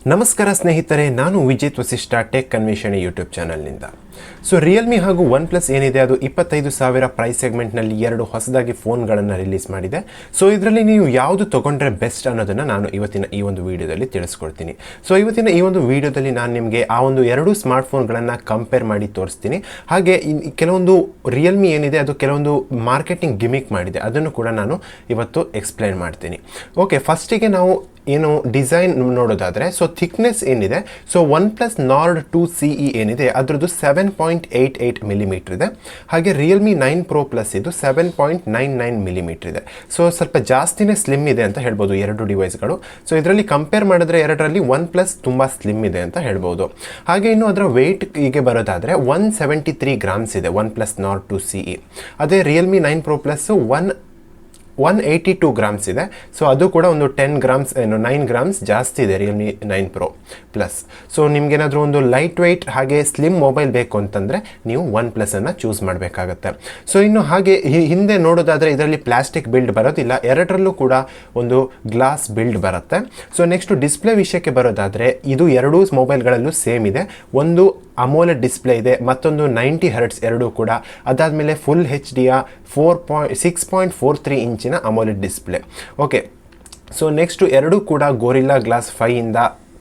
ನಮಸ್ಕಾರ ಸ್ನೇಹಿತರೆ, ನಾನು ವಿಜಿತ್ ವಸಿಷ್ಠ ಟೆಕ್ ಅನ್ವೇಷಣೆ ಯೂಟ್ಯೂಬ್ ಚಾನಲ್ನಿಂದ. ಸೊ ರಿಯಲ್ಮಿ ಹಾಗೂ ಒನ್ ಪ್ಲಸ್ ಏನಿದೆ ಅದು 25,000 ಪ್ರೈಸ್ ಸೆಗ್ಮೆಂಟ್ನಲ್ಲಿ 2 ಹೊಸದಾಗಿ ಫೋನ್ಗಳನ್ನು ರಿಲೀಸ್ ಮಾಡಿದೆ. ಸೊ ಇದರಲ್ಲಿ ನೀವು ಯಾವುದು ತೊಗೊಂಡ್ರೆ ಬೆಸ್ಟ್ ಅನ್ನೋದನ್ನು ನಾನು ಇವತ್ತಿನ ಈ ಒಂದು ವಿಡಿಯೋದಲ್ಲಿ ತಿಳಿಸ್ಕೊಡ್ತೀನಿ. ಸೊ ಇವತ್ತಿನ ಈ ಒಂದು ವಿಡಿಯೋದಲ್ಲಿ ನಾನು ನಿಮಗೆ ಆ ಒಂದು 2 ಸ್ಮಾರ್ಟ್ಫೋನ್ಗಳನ್ನು ಕಂಪೇರ್ ಮಾಡಿ ತೋರಿಸ್ತೀನಿ. ಹಾಗೆ ಕೆಲವೊಂದು ರಿಯಲ್ಮಿ ಏನಿದೆ ಅದು ಕೆಲವೊಂದು ಮಾರ್ಕೆಟಿಂಗ್ ಗಿಮಿಕ್ ಮಾಡಿದೆ, ಅದನ್ನು ಕೂಡ ನಾನು ಇವತ್ತು ಎಕ್ಸ್ಪ್ಲೈನ್ ಮಾಡ್ತೀನಿ. ಓಕೆ, ಫಸ್ಟಿಗೆ ನಾವು ಏನು ಡಿಸೈನ್ ನೋಡೋದಾದರೆ, ಸೊ ಥಿಕ್ನೆಸ್ ಏನಿದೆ, ಸೊ ಒನ್ಪ್ಲಸ್ ನಾರ್ಡ್ 2 CE ಏನಿದೆ ಅದರದ್ದು 7.88 ಮಿಲಿಮೀಟರ್ ಇದೆ. ಹಾಗೆ ರಿಯಲ್ಮಿ 9 Pro ಪ್ಲಸ್ ಇದು 7.99 ಮಿಲಿಮೀಟರ್ ಇದೆ. ಸೊ ಸ್ವಲ್ಪ ಜಾಸ್ತಿನೇ ಸ್ಲಿಮ್ ಇದೆ ಅಂತ ಹೇಳ್ಬೋದು ಎರಡು ಡಿವೈಸ್ಗಳು. ಸೊ ಇದರಲ್ಲಿ ಕಂಪೇರ್ ಮಾಡಿದ್ರೆ ಎರಡರಲ್ಲಿ ಒನ್ ಪ್ಲಸ್ ತುಂಬ ಸ್ಲಿಮ್ ಇದೆ ಅಂತ ಹೇಳ್ಬೋದು. ಹಾಗೆ ಇನ್ನು ಅದರ ವೆಯ್ಟ್ ಹೀಗೆ ಬರೋದಾದರೆ 173 ಗ್ರಾಮ್ಸ್ ಇದೆ ಒನ್ಪ್ಲಸ್ ನಾರ್ಡ್ 2 CE. ಅದೇ ರಿಯಲ್ಮಿ 9 Pro ಪ್ಲಸ್ 182 ಗ್ರಾಮ್ಸ್ ಇದೆ. ಸೊ ಅದು ಕೂಡ ಒಂದು 9 ಗ್ರಾಮ್ಸ್ ಜಾಸ್ತಿ ಇದೆ ರಿಯಲ್ಮಿ 9 Pro ಪ್ಲಸ್. ಸೊ ನಿಮ್ಗೇನಾದರೂ ಒಂದು ಲೈಟ್ ವೆಯ್ಟ್ ಹಾಗೆ ಸ್ಲಿಮ್ ಮೊಬೈಲ್ ಬೇಕು ಅಂತಂದರೆ ನೀವು ಒನ್ ಪ್ಲಸನ್ನು ಚೂಸ್ ಮಾಡಬೇಕಾಗತ್ತೆ. ಸೊ ಇನ್ನು ಹಾಗೆ ಹಿಂದೆ ನೋಡೋದಾದರೆ ಇದರಲ್ಲಿ ಪ್ಲಾಸ್ಟಿಕ್ ಬಿಲ್ಡ್ ಬರೋದಿಲ್ಲ, ಎರಡರಲ್ಲೂ ಕೂಡ ಒಂದು ಗ್ಲಾಸ್ ಬಿಲ್ಡ್ ಬರುತ್ತೆ. ಸೊ ನೆಕ್ಸ್ಟ್ ಡಿಸ್ಪ್ಲೇ ವಿಷಯಕ್ಕೆ ಬರೋದಾದರೆ ಇದು ಎರಡೂ ಮೊಬೈಲ್ಗಳಲ್ಲೂ ಸೇಮ್ ಇದೆ. ಒಂದು ಅಮೋಲೆಡ್ ಡಿಸ್ಪ್ಲೇ ಇದೆ, ಮತ್ತೊಂದು 90 Hz ಎರಡೂ ಕೂಡ. ಅದಾದಮೇಲೆ ಫುಲ್ HD 6.43 ಇಂಚಿನ ಅಮೋಲೆಡ್ ಡಿಸ್ಪ್ಲೇ. ಓಕೆ, ಸೊ ನೆಕ್ಸ್ಟು ಎರಡೂ ಕೂಡ ಗೋರಿಲ್ಲಾ ಗ್ಲಾಸ್ 5 ಇಂದ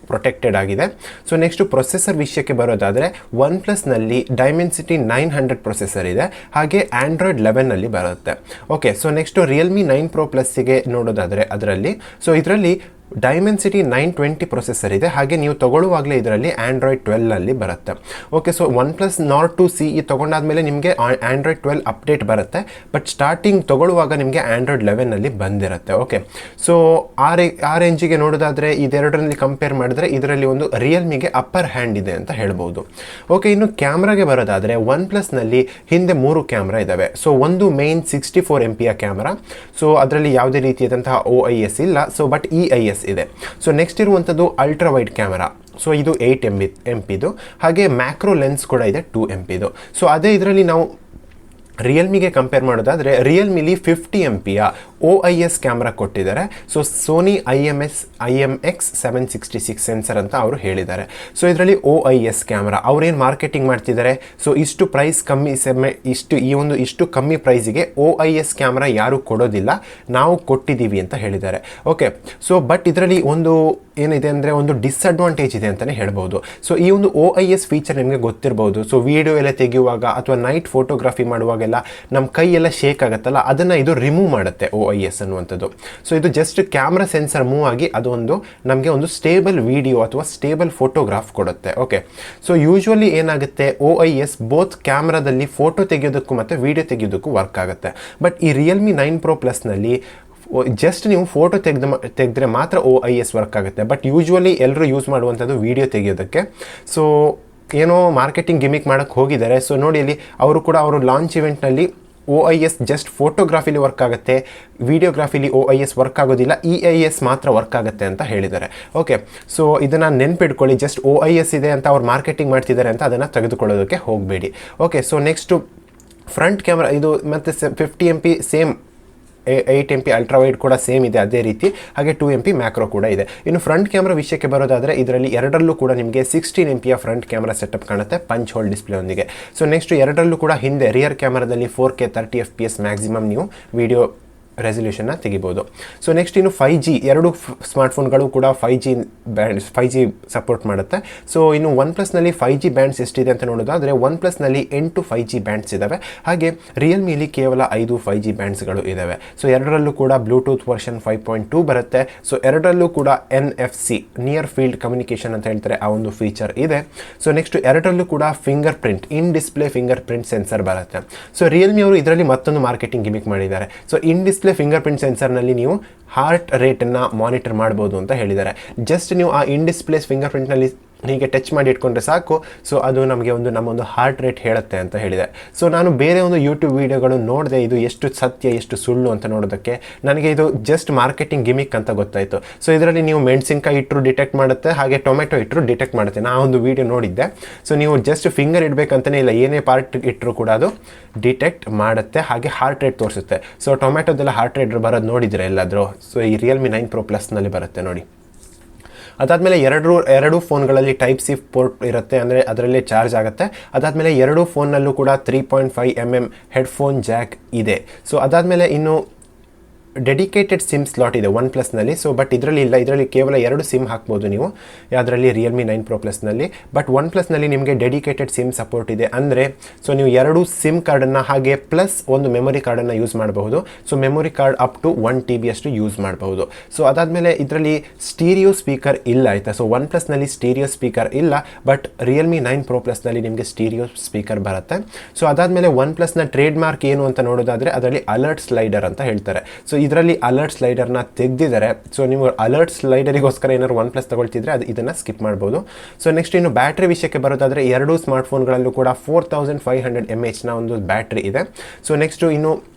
ಪ್ರೊಟೆಕ್ಟೆಡ್ ಆಗಿದೆ. ಸೊ ನೆಕ್ಸ್ಟು ಪ್ರೊಸೆಸರ್ ವಿಷಯಕ್ಕೆ ಬರೋದಾದರೆ ಒನ್ ಪ್ಲಸ್ನಲ್ಲಿ ಡೈಮೆನ್ಸಿಟಿ 900 ಪ್ರೊಸೆಸರ್ ಇದೆ, ಹಾಗೆ ಆಂಡ್ರಾಯ್ಡ್ 11ನಲ್ಲಿ ಬರುತ್ತೆ. Okay, so next Realme 9 Pro ಪ್ಲಸ್ಸಿಗೆ ನೋಡೋದಾದರೆ ಅದರಲ್ಲಿ ಇದರಲ್ಲಿ ಡೈಮೆನ್ಸಿಟಿ 920 ಪ್ರೊಸೆಸರ್ ಇದೆ, ಹಾಗೆ ನೀವು ತೊಗೊಳ್ಳುವಾಗಲೇ ಇದರಲ್ಲಿ ಆಂಡ್ರಾಯ್ಡ್ 12ನಲ್ಲಿ ಬರುತ್ತೆ. Okay, so one plus Nord 2 CE ತೊಗೊಂಡಾದ್ಮೇಲೆ ನಿಮಗೆ ಆಂಡ್ರಾಯ್ಡ್ 12 ಅಪ್ಡೇಟ್ ಬರುತ್ತೆ, ಬಟ್ ಸ್ಟಾರ್ಟಿಂಗ್ ತೊಗೊಳ್ಳುವಾಗ ನಿಮಗೆ ಆಂಡ್ರಾಯ್ಡ್ 11ನಲ್ಲಿ ಬಂದಿರುತ್ತೆ. ಓಕೆ, ಸೊ ಆ ರೇಂಜಿಗೆ ನೋಡೋದಾದರೆ ಇದೆರಡರಲ್ಲಿ ಕಂಪೇರ್ ಮಾಡಿದ್ರೆ ಇದರಲ್ಲಿ ಒಂದು ರಿಯಲ್ಮಿಗೆ ಅಪ್ಪರ್ ಹ್ಯಾಂಡ್ ಇದೆ ಅಂತ ಹೇಳ್ಬೋದು. ಓಕೆ, ಇನ್ನು ಕ್ಯಾಮ್ರಾಗೆ ಬರೋದಾದರೆ ಒನ್ ಪ್ಲಸ್ನಲ್ಲಿ ಹಿಂದೆ 3 ಕ್ಯಾಮ್ರಾ ಇದ್ದಾವೆ. ಸೊ ಒಂದು ಮೇನ್ 64 MP ಕ್ಯಾಮ್ರಾ, ಸೊ ಅದರಲ್ಲಿ ಯಾವುದೇ ರೀತಿಯಾದಂತಹ OIS ಇಲ್ಲ, ಸೊ ಬಟ್ EIS ಇದೆ. ಸೊ ನೆಕ್ಸ್ಟ್ ಇರುವಂಥದ್ದು ಅಲ್ಟ್ರಾ ವೈಡ್ ಕ್ಯಾಮರಾ, ಸೊ ಇದು 8 MP ಹಾಗೆ ಮ್ಯಾಕ್ರೋ ಲೆನ್ಸ್ ಕೂಡ ಇದೆ 2 MP. ಸೊ ಅದೇ ಇದರಲ್ಲಿ ನಾವು ರಿಯಲ್ಮಿಗೆ ಕಂಪೇರ್ ಮಾಡೋದಾದರೆ ರಿಯಲ್ಮಿಲಿ 50 MP OIS ಕ್ಯಾಮ್ರಾ ಕೊಟ್ಟಿದ್ದಾರೆ. ಸೊ ಸೋನಿ IMX 766 ಸೆನ್ಸರ್ ಅಂತ ಅವರು ಹೇಳಿದ್ದಾರೆ. ಸೊ ಇದರಲ್ಲಿ OIS ಕ್ಯಾಮ್ರಾ ಅವ್ರೇನು ಮಾರ್ಕೆಟಿಂಗ್ ಮಾಡ್ತಿದ್ದಾರೆ, ಸೊ ಇಷ್ಟು ಪ್ರೈಸ್ ಕಮ್ಮಿ ಇಷ್ಟು ಕಮ್ಮಿ ಪ್ರೈಸಿಗೆ OIS ಕ್ಯಾಮ್ರಾ ಯಾರೂ ಕೊಡೋದಿಲ್ಲ, ನಾವು ಕೊಟ್ಟಿದ್ದೀವಿ ಅಂತ ಹೇಳಿದ್ದಾರೆ. ಓಕೆ, ಸೊ ಬಟ್ ಇದರಲ್ಲಿ ಒಂದು ಏನಿದೆ ಅಂದರೆ ಒಂದು ಡಿಸ್ಅಡ್ವಾಂಟೇಜ್ ಇದೆ ಅಂತಲೇ ಹೇಳ್ಬೋದು. ಸೊ ಈ ಒಂದು OIS ಫೀಚರ್ ನಿಮಗೆ ಗೊತ್ತಿರ್ಬೋದು. ಸೊ ವಿಡಿಯೋ ಎಲ್ಲ ತೆಗೆಯುವಾಗ ಅಥವಾ ನೈಟ್ ಫೋಟೋಗ್ರಫಿ ಮಾಡುವಾಗೆಲ್ಲ ನಮ್ಮ ಕೈ ಎಲ್ಲ ಶೇಕ್ ಆಗುತ್ತಲ್ಲ, ಅದನ್ನು ಇದು ರಿಮೂವ್ ಮಾಡುತ್ತೆ OIS ಅನ್ನುವಂಥದ್ದು. ಸೊ ಇದು ಜಸ್ಟ್ ಕ್ಯಾಮ್ರಾ ಸೆನ್ಸರ್ ಮೂವ್ ಆಗಿ ಅದೊಂದು ನಮಗೆ ಒಂದು ಸ್ಟೇಬಲ್ ವಿಡಿಯೋ ಅಥವಾ ಸ್ಟೇಬಲ್ ಫೋಟೋಗ್ರಾಫ್ ಕೊಡುತ್ತೆ. ಓಕೆ, ಸೊ ಯೂಶ್ವಲಿ ಏನಾಗುತ್ತೆ OIS ಬೋತ್ ಕ್ಯಾಮ್ರಾದಲ್ಲಿ ಫೋಟೋ ತೆಗೆಯೋದಕ್ಕೂ ಮತ್ತು ವಿಡಿಯೋ ತೆಗೆಯೋದಕ್ಕೂ ವರ್ಕ್ ಆಗುತ್ತೆ. ಬಟ್ ಈ ರಿಯಲ್ಮಿ 9 Pro ಪ್ಲಸ್ನಲ್ಲಿ ಜಸ್ಟ್ ನೀವು ಫೋಟೋ ತೆಗೆದ್ರೆ ಮಾತ್ರ OIS ವರ್ಕ್ ಆಗುತ್ತೆ. ಬಟ್ ಯೂಶ್ವಲಿ ಎಲ್ಲರೂ ಯೂಸ್ ಮಾಡುವಂಥದ್ದು ವಿಡಿಯೋ ತೆಗೆಯೋದಕ್ಕೆ. ಸೊ ಏನೋ ಮಾರ್ಕೆಟಿಂಗ್ ಗಿಮಿಕ್ ಮಾಡೋಕ್ಕೆ ಹೋಗಿದ್ದಾರೆ. ಸೊ ನೋಡಿ ಇಲ್ಲಿ ಅವರು ಲಾಂಚ್ ಇವೆಂಟ್ನಲ್ಲಿ OIS ಜಸ್ಟ್ ಫೋಟೋಗ್ರಾಫಿಲಿ ವರ್ಕ್ ಆಗುತ್ತೆ, ವಿಡಿಯೋಗ್ರಾಫಿಲಿ OIS ವರ್ಕ್ ಆಗೋದಿಲ್ಲ, EIS ಮಾತ್ರ ವರ್ಕ್ ಆಗುತ್ತೆ ಅಂತ ಹೇಳಿದ್ದಾರೆ. ಓಕೆ, ಸೊ ಇದನ್ನು ನೆನ್ಪಿಟ್ಕೊಳ್ಳಿ, ಜಸ್ಟ್ OIS ಇದೆ ಅಂತ ಅವ್ರು ಮಾರ್ಕೆಟಿಂಗ್ ಮಾಡ್ತಿದ್ದಾರೆ ಅಂತ ಅದನ್ನು ತೆಗೆದುಕೊಳ್ಳೋದಕ್ಕೆ ಹೋಗಬೇಡಿ. Okay, so next front camera ಇದು ಮತ್ತು 50 MP same, 8 MP ultra wide ಕೂಡ ಸೇಮ್ ಇದೆ ಅದೇ ರೀತಿ, ಹಾಗೆ 2 MP ಮ್ಯಾಕ್ರೋ ಕೂಡ ಇದೆ. ಇನ್ನು ಫ್ರಂಟ್ ಕ್ಯಾಮ್ರಾ ವಿಷಯಕ್ಕೆ ಬರೋದಾದರೆ ಇದರಲ್ಲಿ ಎರಡರಲ್ಲೂ ಕೂಡ ನಿಮಗೆ 16 MP ಫ್ರಂಟ್ ಕ್ಯಾಮ್ರಾ ಸೆಟಪ್ ಕಾಣುತ್ತೆ ಪಂಚ್ ಹೋಲ್ ಡಿಸ್ಪ್ಲೇ ಒಂದಿಗೆ. ಸೊ ನೆಕ್ಸ್ಟ್ ಎರಡರಲ್ಲೂ ಕೂಡ ಹಿಂದೆ ರಿಯರ್ ಕ್ಯಾಮ್ರಾದಲ್ಲಿ 4K 30 FPS ಮ್ಯಾಕ್ಸಿಮಮ್ ನೀವು ವಿಡಿಯೋ ರೆಸಲ್ಯೂಷನ್ನ ತೆಗಿಬೋದು. ಸೊ ನೆಕ್ಸ್ಟ್ ಇನ್ನು 5G ಎರಡು ಸ್ಮಾರ್ಟ್ಫೋನ್ಗಳು ಕೂಡ 5G ಸಪೋರ್ಟ್ ಮಾಡುತ್ತೆ. ಸೊ ಇನ್ನು ಒನ್ ಪ್ಲಸ್ನಲ್ಲಿ 5G ಬ್ಯಾಂಡ್ಸ್ ಎಷ್ಟಿದೆ ಅಂತ ನೋಡೋದಾದರೆ ಒನ್ ಪ್ಲಸ್ನಲ್ಲಿ 8 5G ಬ್ಯಾಂಡ್ಸ್ ಇದ್ದಾವೆ, ಹಾಗೆ ರಿಯಲ್ಮಿಲಿ ಕೇವಲ 5 5G ಬ್ಯಾಂಡ್ಸ್ಗಳು ಇದ್ದಾವೆ. ಸೊ ಎರಡರಲ್ಲೂ ಕೂಡ ಬ್ಲೂಟೂತ್ ವರ್ಷನ್ 5.2 ಬರುತ್ತೆ. ಸೊ ಎರಡರಲ್ಲೂ ಕೂಡ NFC ನಿಯರ್ ಫೀಲ್ಡ್ ಕಮ್ಯುನಿಕೇಷನ್ ಅಂತ ಹೇಳ್ತಾರೆ, ಆ ಒಂದು ಫೀಚರ್ ಇದೆ. ಸೊ ನೆಕ್ಸ್ಟ್ ಎರಡರಲ್ಲೂ ಕೂಡ finger print in display finger print sensor ಬರುತ್ತೆ. ಸೊ ರಿಯಲ್ಮಿ ಅವರು ಇದರಲ್ಲಿ ಮತ್ತೊಂದು ಮಾರ್ಕೆಟಿಂಗ್ ಗಿಮಿಕ್ ಮಾಡಿದ್ದಾರೆ. So in display finger print ಸೆನ್ಸರ್ನಲ್ಲಿ ನೀವು ಹಾರ್ಟ್ ರೇಟನ್ನು ಮಾನಿಟರ್ ಮಾಡ್ಬೋದು ಅಂತ ಹೇಳಿದ್ದಾರೆ. ಜಸ್ಟ್ ನೀವು ಆ ಇನ್ ಡಿಸ್ಪ್ಲೇಸ್ ಫಿಂಗರ್ ಪ್ರಿಂಟ್ನಲ್ಲಿ ಹೀಗೆ ಟಚ್ ಮಾಡಿ ಇಟ್ಕೊಂಡ್ರೆ ಸಾಕು, ಸೊ ಅದು ನಮಗೆ ನಮ್ಮೊಂದು ಹಾರ್ಟ್ ರೇಟ್ ಹೇಳುತ್ತೆ ಅಂತ ಹೇಳಿದೆ. ಸೊ ನಾನು ಬೇರೆ ಒಂದು ಯೂಟ್ಯೂಬ್ ವೀಡಿಯೋಗಳು ನೋಡಿದೆ, ಇದು ಎಷ್ಟು ಸತ್ಯ ಎಷ್ಟು ಸುಳ್ಳು ಅಂತ ನೋಡೋದಕ್ಕೆ. ನನಗೆ ಇದು ಜಸ್ಟ್ ಮಾರ್ಕೆಟಿಂಗ್ ಗಿಮಿಕ್ ಅಂತ ಗೊತ್ತಾಯಿತು. ಸೊ ಇದರಲ್ಲಿ ನೀವು ಮೆಣಸಿನ್ಕಾಯಿ ಇಟ್ಟರು ಡಿಟೆಕ್ಟ್ ಮಾಡುತ್ತೆ, ಹಾಗೆ ಟೊಮೆಟೊ ಇಟ್ಟರು ಡಿಟೆಕ್ಟ್ ಮಾಡುತ್ತೆ. ನಾನು ಒಂದು ವೀಡಿಯೋ ನೋಡಿದ್ದೆ. ಸೊ ನೀವು ಜಸ್ಟ್ ಫಿಂಗರ್ ಇಡಬೇಕಂತಲೇ ಇಲ್ಲ, ಏನೇ ಪಾರ್ಟ್ ಇಟ್ಟರು ಕೂಡ ಅದು ಡಿಟೆಕ್ಟ್ ಮಾಡುತ್ತೆ, ಹಾಗೆ ಹಾರ್ಟ್ ರೇಟ್ ತೋರಿಸುತ್ತೆ. ಸೊ ಟೊಮೆಟೊದೆಲ್ಲ ಹಾರ್ಟ್ ರೇಟ್ ಬರೋದು ನೋಡಿದರೆ ಎಲ್ಲಾದರೂ, ಸೊ ಈ ರಿಯಲ್ಮಿ 9 Pro ಪ್ಲಸ್ನಲ್ಲಿ ಬರುತ್ತೆ ನೋಡಿ. ಅದಾದಮೇಲೆ ಎರಡು ಫೋನ್ಗಳಲ್ಲಿ ಟೈಪ್ ಸಿ ಪೋರ್ಟ್ ಇರುತ್ತೆ, ಅಂದರೆ ಅದರಲ್ಲೇ ಚಾರ್ಜ್ ಆಗುತ್ತೆ. ಅದಾದಮೇಲೆ ಎರಡು ಫೋನ್ನಲ್ಲೂ ಕೂಡ 3.5mm ಹೆಡ್ಫೋನ್ ಜಾಕ್ ಇದೆ. ಸೊ ಅದಾದಮೇಲೆ ಇನ್ನು ಡೆಡಿಕೇಟೆಡ್ ಸಿಮ್ ಸ್ಲಾಟ್ ಇದೆ ಒನ್ ಪ್ಲಸ್ನಲ್ಲಿ. ಸೊ ಬಟ್ ಇದರಲ್ಲಿ ಇಲ್ಲ, ಇದರಲ್ಲಿ ಕೇವಲ 2 ಸಿಮ್ ಹಾಕ್ಬೋದು ನೀವು ಯಾವುದರಲ್ಲಿ ರಿಯಲ್ಮಿ 9 Pro Plusನಲ್ಲಿ. ಬಟ್ ಒನ್ ಪ್ಲಸ್ನಲ್ಲಿ ನಿಮಗೆ ಡೆಡಿಕೇಟೆಡ್ ಸಿಮ್ ಸಪೋರ್ಟ್ ಇದೆ. ಅಂದರೆ ಸೊ ನೀವು 2 ಸಿಮ್ ಕಾರ್ಡನ್ನು ಹಾಗೆ ಪ್ಲಸ್ ಒಂದು ಮೆಮೊರಿ ಕಾರ್ಡನ್ನು ಯೂಸ್ ಮಾಡಬಹುದು. So memory card up to 1 TB ಅಷ್ಟು ಯೂಸ್ ಮಾಡಬಹುದು. ಸೊ ಅದಾದಮೇಲೆ ಇದರಲ್ಲಿ ಸ್ಟೀರಿಯೋ ಸ್ಪೀಕರ್ ಇಲ್ಲ ಆಯಿತಾ. ಸೊ ಒನ್ ಪ್ಲಸ್ನಲ್ಲಿ ಸ್ಟೀರಿಯೋ ಸ್ಪೀಕರ್ ಇಲ್ಲ, ಬಟ್ ರಿಯಲ್ಮಿ 9 Pro Plusನಲ್ಲಿ ನಿಮಗೆ ಸ್ಟೀರಿಯೋ ಸ್ಪೀಕರ್ ಬರುತ್ತೆ. ಸೊ ಅದಾದಮೇಲೆ ಒನ್ ಪ್ಲಸ್ನ ಟ್ರೇಡ್ ಮಾರ್ಕ್ ಏನು ಅಂತ ನೋಡೋದಾದರೆ ಅದರಲ್ಲಿ ಅಲರ್ಟ್ ಸ್ಲೈಡರ್ ಅಂತ ಹೇಳ್ತಾರೆ. ಸೊ ಇದರಲ್ಲಿ ಅಲರ್ಟ್ ಸ್ಲೈಡರ್ನ ತೆಗೆದಿದ್ದಾರೆ. ಸೊ ನೀವು ಅಲರ್ಟ್ ಸ್ಲೈಡರಿಗೋಸ್ಕರ ಏನಾದ್ರು ಒನ್ ಪ್ಲಸ್ ತಗೊಳ್ತಿದ್ರೆ ಇದನ್ನು ಸ್ಕಿಪ್ ಮಾಡ್ಬೋದು. ಸೊ ನೆಕ್ಸ್ಟ್ ಇನ್ನು ಬ್ಯಾಟ್ರಿ ವಿಷಯಕ್ಕೆ ಬರೋದಾದರೆ 2 ಸ್ಮಾರ್ಟ್ಫೋನ್ಗಳಲ್ಲೂ ಕೂಡ 4500 mAhನ ಒಂದು ಬ್ಯಾಟ್ರಿ ಇದೆ. ಸೊ ನೆಕ್ಸ್ಟು ಇನ್ನು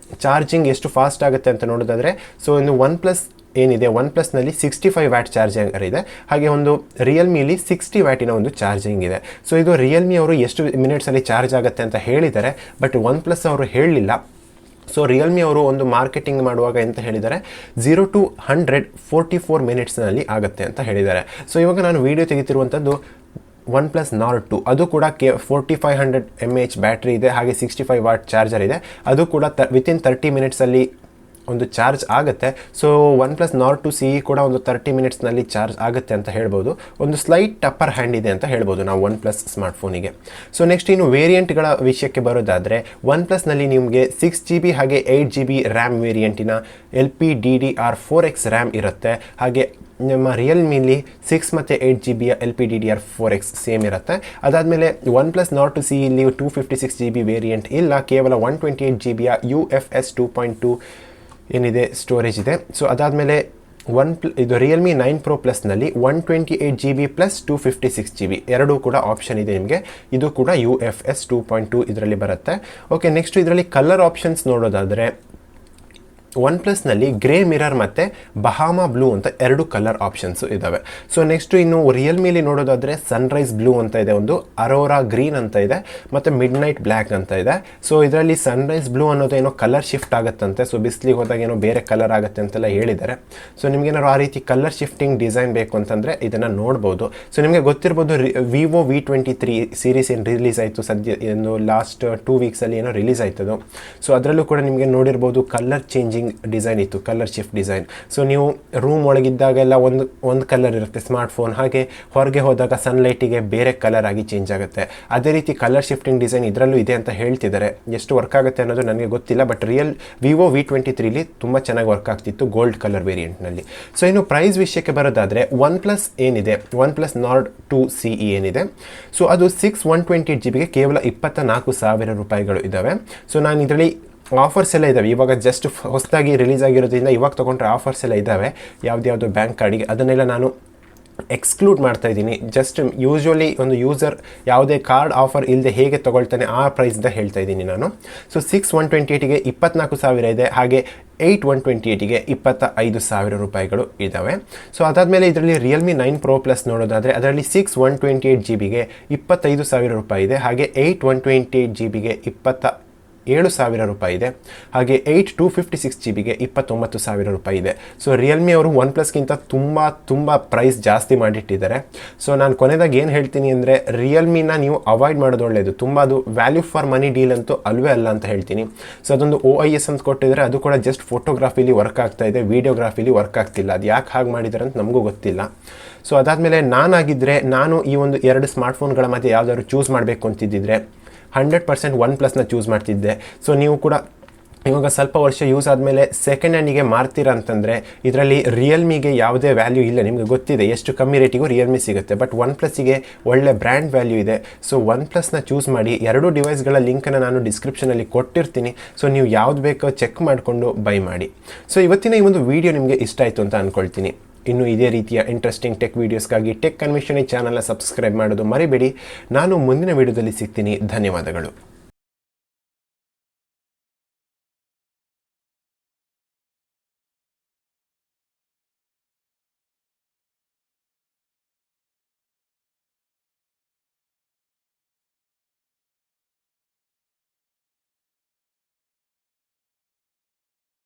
ಚಾರ್ಜಿಂಗ್ ಎಷ್ಟು ಫಾಸ್ಟ್ ಆಗುತ್ತೆ ಅಂತ ನೋಡೋದಾದರೆ, ಸೊ ಇನ್ನು ಒನ್ ಪ್ಲಸ್ ಏನಿದೆ ಒನ್ ಪ್ಲಸ್ನಲ್ಲಿ 65 ವ್ಯಾಟ್ ಚಾರ್ಜರ್ ಇದೆ, ಹಾಗೆ ಒಂದು ರಿಯಲ್ಮಿಲಿ 60 ವ್ಯಾಟಿನ ಒಂದು ಚಾರ್ಜಿಂಗ್ ಇದೆ. ಸೊ ಇದು ರಿಯಲ್ಮಿ ಅವರು ಎಷ್ಟು ಮಿನಿಟ್ಸಲ್ಲಿ ಚಾರ್ಜ್ ಆಗುತ್ತೆ ಅಂತ ಹೇಳಿದ್ದಾರೆ, ಬಟ್ ಒನ್ ಪ್ಲಸ್ ಅವರು ಹೇಳಲಿಲ್ಲ. ಸೊ ರಿಯಲ್ಮಿ ಅವರು ಒಂದು ಮಾರ್ಕೆಟಿಂಗ್ ಮಾಡುವಾಗ ಎಂತ ಹೇಳಿದ್ದಾರೆ, 0 to 100 44 ಮಿನಿಟ್ಸ್ನಲ್ಲಿ ಆಗುತ್ತೆ ಅಂತ ಹೇಳಿದ್ದಾರೆ. ಸೊ ಇವಾಗ ನಾನು ವಿಡಿಯೋ ತೆಗಿತಿರುವಂಥದ್ದು OnePlus Nord 2, ಅದು ಕೂಡ 4500 mAh ಬ್ಯಾಟ್ರಿ ಇದೆ, ಹಾಗೆ 65 ವಾಟ್ ಚಾರ್ಜರ್ ಇದೆ. ಅದು ಕೂಡ ವಿತಿನ್ 30 ಮಿನಿಟ್ಸಲ್ಲಿ ಒಂದು ಚಾರ್ಜ್ ಆಗುತ್ತೆ. ಸೊ OnePlus Nord 2 CE ಕೂಡ ಒಂದು 30 ಮಿನಿಟ್ಸ್ನಲ್ಲಿ ಚಾರ್ಜ್ ಆಗುತ್ತೆ ಅಂತ ಹೇಳ್ಬೋದು. ಒಂದು ಸ್ಲೈಟ್ ಅಪ್ಪರ್ ಹ್ಯಾಂಡ್ ಇದೆ ಅಂತ ಹೇಳ್ಬೋದು ನಾವು ಒನ್ ಪ್ಲಸ್ ಸ್ಮಾರ್ಟ್ಫೋನಿಗೆ. ಸೊ ನೆಕ್ಸ್ಟ್ ಇನ್ನು ವೇರಿಯಂಟ್ಗಳ ವಿಷಯಕ್ಕೆ ಬರೋದಾದರೆ, ಒನ್ ಪ್ಲಸ್ನಲ್ಲಿ ನಿಮಗೆ 6GB ಹಾಗೆ 8GB ರ್ಯಾಮ್ ವೇರಿಯಂಟಿನ LPDDR4X ರ್ಯಾಮ್ ಇರುತ್ತೆ. ಹಾಗೆ ನಮ್ಮ ರಿಯಲ್ಮಿಲಿ 6 ಮತ್ತು 8GB LPDDR4X ಸೇಮ್ ಇರುತ್ತೆ. ಅದಾದಮೇಲೆ OnePlus Nord 2 CE ಇಲ್ಲಿ 256GB ವೇರಿಯಂಟ್ ಇಲ್ಲ, ಕೇವಲ 128GB UFS 2.2 ಏನಿದೆ ಸ್ಟೋರೇಜ್ ಇದೆ. ಸೊ ಅದಾದಮೇಲೆ ಇದು Realme 9 Pro Plusನಲ್ಲಿ 128GB plus 256GB ಎರಡೂ ಕೂಡ ಆಪ್ಷನ್ ಇದೆ ನಿಮಗೆ. ಇದು ಕೂಡ UFS 2.2 ಇದರಲ್ಲಿ ಬರುತ್ತೆ. ಓಕೆ, ನೆಕ್ಸ್ಟ್ ಇದರಲ್ಲಿ ಕಲರ್ ಆಪ್ಷನ್ಸ್ ನೋಡೋದಾದರೆ, ಒನ್ ಪ್ಲಸ್ನಲ್ಲಿ ಗ್ರೇ ಮಿರರ್ ಮತ್ತು ಬಹಾಮಾ ಬ್ಲೂ ಅಂತ 2 ಕಲರ್ ಆಪ್ಷನ್ಸು ಇದ್ದಾವೆ. ಸೊ ನೆಕ್ಸ್ಟು ಇನ್ನು ರಿಯಲ್ಮಿಲಿ ನೋಡೋದಾದರೆ ಸನ್ರೈಸ್ ಬ್ಲೂ ಅಂತ ಇದೆ, ಒಂದು ಅರೋರಾ ಗ್ರೀನ್ ಅಂತ ಇದೆ, ಮತ್ತು ಮಿಡ್ ನೈಟ್ ಬ್ಲ್ಯಾಕ್ ಅಂತ ಇದೆ. ಸೊ ಇದರಲ್ಲಿ ಸನ್ರೈಸ್ ಬ್ಲೂ ಅನ್ನೋದು ಏನೋ ಕಲರ್ ಶಿಫ್ಟ್ ಆಗುತ್ತಂತೆ. ಸೊ ಬಿಸಿಲಿಗೆ ಹೋದಾಗ ಏನೋ ಬೇರೆ ಕಲರ್ ಆಗುತ್ತೆ ಅಂತೆಲ್ಲ ಹೇಳಿದ್ದಾರೆ. ಸೊ ನಿಮಗೇನಾದ್ರು ಆ ರೀತಿ ಕಲರ್ ಶಿಫ್ಟಿಂಗ್ ಡಿಸೈನ್ ಬೇಕು ಅಂತಂದರೆ ಇದನ್ನು ನೋಡ್ಬೋದು. ಸೊ ನಿಮಗೆ ಗೊತ್ತಿರ್ಬೋದು ವಿವೋ V23 ಸೀರೀಸ್ ಏನು ರಿಲೀಸ್ ಆಯಿತು ಸದ್ಯ, ಏನು ಲಾಸ್ಟ್ 2 ವೀಕ್ಸಲ್ಲಿ ಏನೋ ರಿಲೀಸ್ ಆಯ್ತದು. ಸೊ ಅದರಲ್ಲೂ ಕೂಡ ನಿಮಗೆ ನೋಡಿರ್ಬೋದು ಕಲರ್ ಚೇಂಜಿಂಗ್ ಡಿಸೈನ್ ಇತ್ತು, ಕಲರ್ ಶಿಫ್ಟ್ ಡಿಸೈನ್. ಸೊ ನೀವು ರೂಮ್ ಒಳಗಿದ್ದಾಗೆಲ್ಲ ಒಂದು ಕಲರ್ ಇರುತ್ತೆ ಸ್ಮಾರ್ಟ್ಫೋನ್, ಹಾಗೆ ಹೊರಗೆ ಹೋದಾಗ ಸನ್ಲೈಟಿಗೆ ಬೇರೆ ಕಲರ್ ಆಗಿ ಚೇಂಜ್ ಆಗುತ್ತೆ. ಅದೇ ರೀತಿ ಕಲರ್ ಶಿಫ್ಟಿಂಗ್ ಡಿಸೈನ್ ಇದರಲ್ಲೂ ಇದೆ ಅಂತ ಹೇಳ್ತಿದ್ದಾರೆ. ಎಷ್ಟು ವರ್ಕ್ ಆಗುತ್ತೆ ಅನ್ನೋದು ನನಗೆ ಗೊತ್ತಿಲ್ಲ, ಬಟ್ ವಿವೋ V23ಲಿ ತುಂಬ ಚೆನ್ನಾಗಿ ವರ್ಕ್ ಆಗ್ತಿತ್ತು ಗೋಲ್ಡ್ ಕಲರ್ ವೇರಿಯಂಟ್ನಲ್ಲಿ. ಸೊ ಇನ್ನು ಪ್ರೈಸ್ ವಿಷಯಕ್ಕೆ ಬರೋದಾದರೆ, ಒನ್ ಪ್ಲಸ್ ಏನಿದೆ OnePlus Nord 2 CE ಏನಿದೆ, ಸೊ ಅದು 128GBಗೆ ಕೇವಲ 24,000 ರೂಪಾಯಿಗಳು ಇದ್ದಾವೆ. ಸೊ ನಾನು ಇದರಲ್ಲಿ ಆಫರ್ಸ್ ಎಲ್ಲ ಇದ್ದಾವೆ. ಇವಾಗ ಜಸ್ಟ್ ಹೊಸದಾಗಿ ರಿಲೀಸ್ ಆಗಿರೋದ್ರಿಂದ ಇವಾಗ ತೊಗೊಂಡ್ರೆ ಆಫರ್ಸ್ ಎಲ್ಲ ಇದ್ದಾವೆ ಯಾವುದ್ಯಾವುದು ಬ್ಯಾಂಕ್ ಕಾರ್ಡಿಗೆ, ಅದನ್ನೆಲ್ಲ ನಾನು ಎಕ್ಸ್ಕ್ಲೂಡ್ ಮಾಡ್ತಾ ಇದ್ದೀನಿ. ಜಸ್ಟ್ ಯೂಶ್ವಲಿ ಒಂದು ಯೂಸರ್ ಯಾವುದೇ ಕಾರ್ಡ್ ಆಫರ್ ಇಲ್ಲದೆ ಹೇಗೆ ತೊಗೊಳ್ತಾನೆ ಆ ಪ್ರೈಸ್ದ ಹೇಳ್ತಾ ಇದ್ದೀನಿ ನಾನು. ಸೊ 6,128ಗೆ 24,000 ಇದೆ, ಹಾಗೆ 8,128ಗೆ 25,000 ರೂಪಾಯಿಗಳು ಇದ್ದಾವೆ. ಸೊ ಅದಾದಮೇಲೆ ಇದರಲ್ಲಿ ರಿಯಲ್ಮಿ 9 Pro Plus ನೋಡೋದಾದರೆ, ಅದರಲ್ಲಿ 6,128GBಗೆ 25,000 ರೂಪಾಯಿ ಇದೆ, ಹಾಗೆ 8,128GBಗೆ 27,000 ರೂಪಾಯಿ ಇದೆ, ಹಾಗೆ 256GBಗೆ 29,000 ರೂಪಾಯಿ ಇದೆ. ಸೊ ರಿಯಲ್ಮಿ ಅವರು ಒನ್ ಪ್ಲಸ್ಗಿಂತ ತುಂಬ ಪ್ರೈಸ್ ಜಾಸ್ತಿ ಮಾಡಿಟ್ಟಿದ್ದಾರೆ. ಸೊ ನಾನು ಕೊನೆಯದಾಗಿ ಏನು ಹೇಳ್ತೀನಿ ಅಂದರೆ, ರಿಯಲ್ಮಿನ ನೀವು ಅವಾಯ್ಡ್ ಮಾಡೋದು ಒಳ್ಳೆಯದು. ತುಂಬ ಅದು ವ್ಯಾಲ್ಯೂ ಫಾರ್ ಮನಿ ಡೀಲ್ ಅಂತೂ ಅಲ್ವೇ ಅಲ್ಲ ಅಂತ ಹೇಳ್ತೀನಿ. ಸೊ ಅದೊಂದು OIS ಅಂತ ಕೊಟ್ಟಿದ್ದಾರೆ, ಅದು ಕೂಡ ಜಸ್ಟ್ ಫೋಟೋಗ್ರಾಫಿಲಿ ವರ್ಕ್ ಆಗ್ತಾ ಇದೆ, ವೀಡಿಯೋಗ್ರಾಫಿಲಿ ವರ್ಕ್ ಆಗ್ತಿಲ್ಲ. ಅದು ಯಾಕೆ ಹಾಗೆ ಮಾಡಿದ್ದಾರೆ ಅಂತ ನಮಗೂ ಗೊತ್ತಿಲ್ಲ. ಸೊ ಅದಾದಮೇಲೆ ನಾನು ಈ ಒಂದು 2 ಸ್ಮಾರ್ಟ್ಫೋನ್ಗಳ ಮಧ್ಯೆ ಯಾವುದಾದ್ರು ಚೂಸ್ ಮಾಡಬೇಕು ಅಂತಿದ್ದಿದ್ರೆ 100% ಒನ್ ಪ್ಲಸ್ನ ಚೂಸ್ ಮಾಡ್ತಿದ್ದೆ. ಸೊ ನೀವು ಕೂಡ ಇವಾಗ ಸ್ವಲ್ಪ ವರ್ಷ ಯೂಸ್ ಆದಮೇಲೆ ಸೆಕೆಂಡ್ ಹ್ಯಾಂಡಿಗೆ ಮಾರ್ತೀರಾ ಅಂತಂದರೆ ಇದರಲ್ಲಿ ರಿಯಲ್ಮಿಗೆ ಯಾವುದೇ ವ್ಯಾಲ್ಯೂ ಇಲ್ಲ. ನಿಮಗೆ ಗೊತ್ತಿದೆ ಎಷ್ಟು ಕಮ್ಮಿ ರೇಟಿಗೂ ರಿಯಲ್ಮಿ ಸಿಗುತ್ತೆ, ಬಟ್ ಒನ್ ಪ್ಲಸ್ಸಿಗೆ ಒಳ್ಳೆ ಬ್ರ್ಯಾಂಡ್ ವ್ಯಾಲ್ಯೂ ಇದೆ. ಸೊ ಒನ್ ಪ್ಲಸ್ನ ಚೂಸ್ ಮಾಡಿ. 2 ಡಿವೈಸ್ಗಳ ಲಿಂಕನ್ನು ನಾನು ಡಿಸ್ಕ್ರಿಪ್ಷನಲ್ಲಿ ಕೊಟ್ಟಿರ್ತೀನಿ. ಸೊ ನೀವು ಯಾವ್ದು ಬೇಕೋ ಚೆಕ್ ಮಾಡಿಕೊಂಡು ಬೈ ಮಾಡಿ. ಸೊ ಇವತ್ತಿನ ಈ ಒಂದು ವಿಡಿಯೋ ನಿಮಗೆ ಇಷ್ಟ ಆಯಿತು ಅಂತ ಅಂದ್ಕೊಳ್ತೀನಿ. ಇನ್ನು ಇದೇ ರೀತಿಯ ಇಂಟ್ರೆಸ್ಟಿಂಗ್ ಟೆಕ್ ವೀಡಿಯೋಸ್ಗಾಗಿ ಟೆಕ್ ಅನ್ವೇಷಣೆ ಚಾನಲ್ನ ಸಬ್ಸ್ಕ್ರೈಬ್ ಮಾಡೋದು ಮರಿಬೇಡಿ. ನಾನು ಮುಂದಿನ ವಿಡಿಯೋದಲ್ಲಿ ಸಿಗ್ತೀನಿ. ಧನ್ಯವಾದಗಳು.